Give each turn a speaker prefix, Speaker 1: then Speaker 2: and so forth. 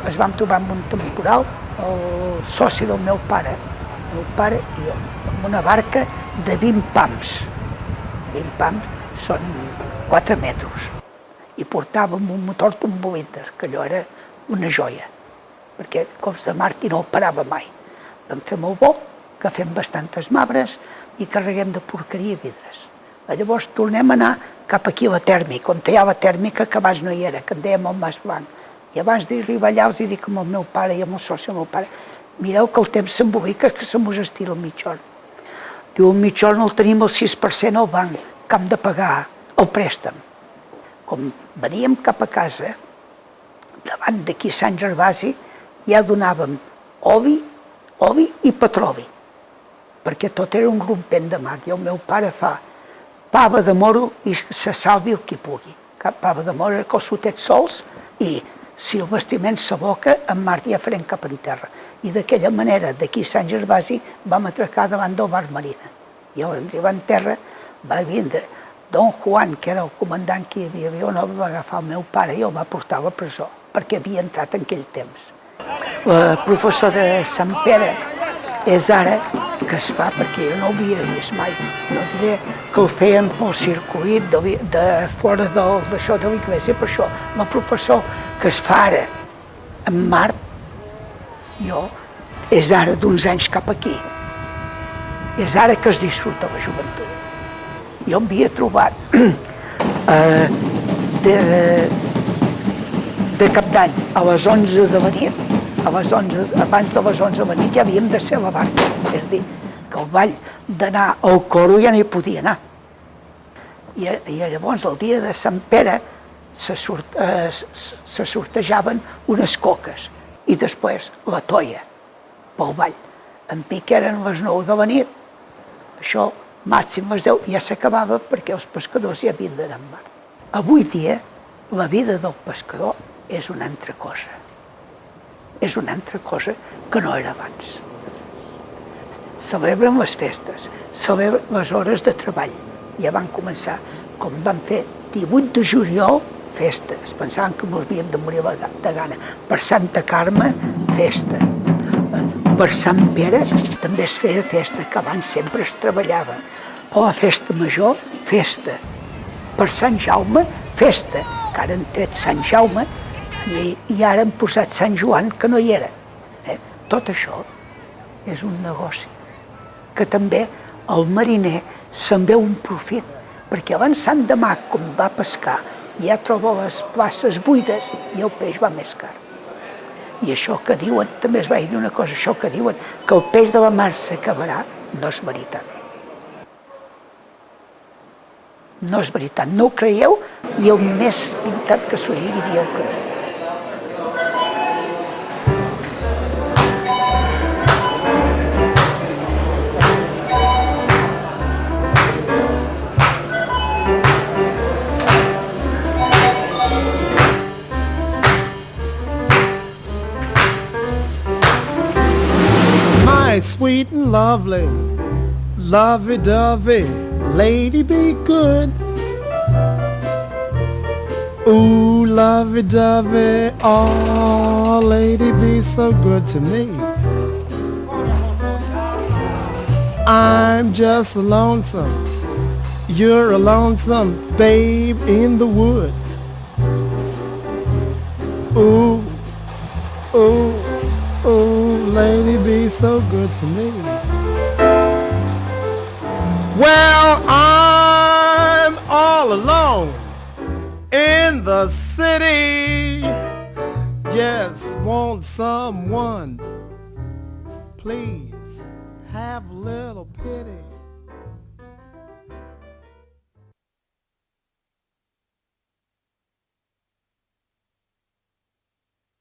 Speaker 1: es vam trobar en un temporal, el soci del meu pare i jo, amb una barca de 20 pams. 20 pams són 4 metres. I portàvem un motor d'un 8 litres, que allò era una joia, perquè cops de Martí no el parava mai. Vam fer molt bo, que fem bastantes mabres i carreguem de porqueria i vidres. Llavors tornem a anar cap aquí a la tèrmica, on hi ha la tèrmica, que abans no hi era, que en dèiem el Mas Blanc. I abans d'arribar allà els dic amb el meu pare i amb el soci del meu pare: mireu que el temps s'embolica, que se mos estira el mitjorn. Diu, el mitjorn el tenim al 6% al banc, que hem de pagar el préstec. Com veníem cap a casa, davant d'aquí Sant Gervasi, ja donàvem oli i petroli, perquè tot era un rompent de mar. I el meu pare fa pava de moro i se salvi el qui pugui. Pava de moro era que els sotets sols i si el bastiment s'aboca, en mar ja farem cap en terra. I d'aquella manera, d'aquí a Sant Gervasi, vam atracar davant del bar Marina. I a l'entribar en terra va vindre Don Juan, que era el comandant que hi havia, on el va agafar el meu pare i el va portar a la presó, perquè havia entrat en aquell temps. El professor de Sant Pere és ara que es fa, perquè jo no ho havia vist mai. No diré que el feien pel circuit de fora d'això de l'Iglésia, per això el professor que es fa ara en Mart, jo, és ara d'uns anys cap aquí. És ara que es disfruta la joventut. Jo em havia trobat de cap d'any a les 11 de la nit, abans de les 11 de la nit ja havíem de ser a la barca. És a dir, que el ball d'anar al coro ja no hi podia anar. I llavors, el dia de Sant Pere, se sortejaven unes coques i després la toia pel ball. En pic eren les 9 de la nit, això màxim les 10 ja s'acabava perquè els pescadors ja havien d'anar en mar. Avui dia, la vida del pescador és una altra cosa. És una altra cosa que no era abans. Celebren les festes, celebren les hores de treball. Ja van començar, com van fer 18 de juliol, festes. Pensaven que ens havíem de morir de gana. Per Santa Carme, festa. Per Sant Pere també es feia festa, que abans sempre es treballava. Per la festa major, festa. Per Sant Jaume, festa, que ara han tret Sant Jaume i ara han posat Sant Joan, que no hi era. Tot això és un negoci, que també el mariner se'n veu un profit, perquè abans Sant Damac, com va pescar, ja troba les places buides i el peix va més car. I això que diuen, també es va dir una cosa, això que diuen que el peix de la mar s'acabarà, no és veritat. No és veritat, no ho creieu, i el més pintat que s'ho digui dieu que no.
Speaker 2: Sweet and lovely, lovey-dovey, lady be good. Ooh, lovey-dovey, oh, lady be so good to me. I'm just lonesome, you're a lonesome babe in the wood. Ooh, ooh, ooh, lady be so good to me. Well, I'm all alone in the city. Yes, won't someone please have a little pity?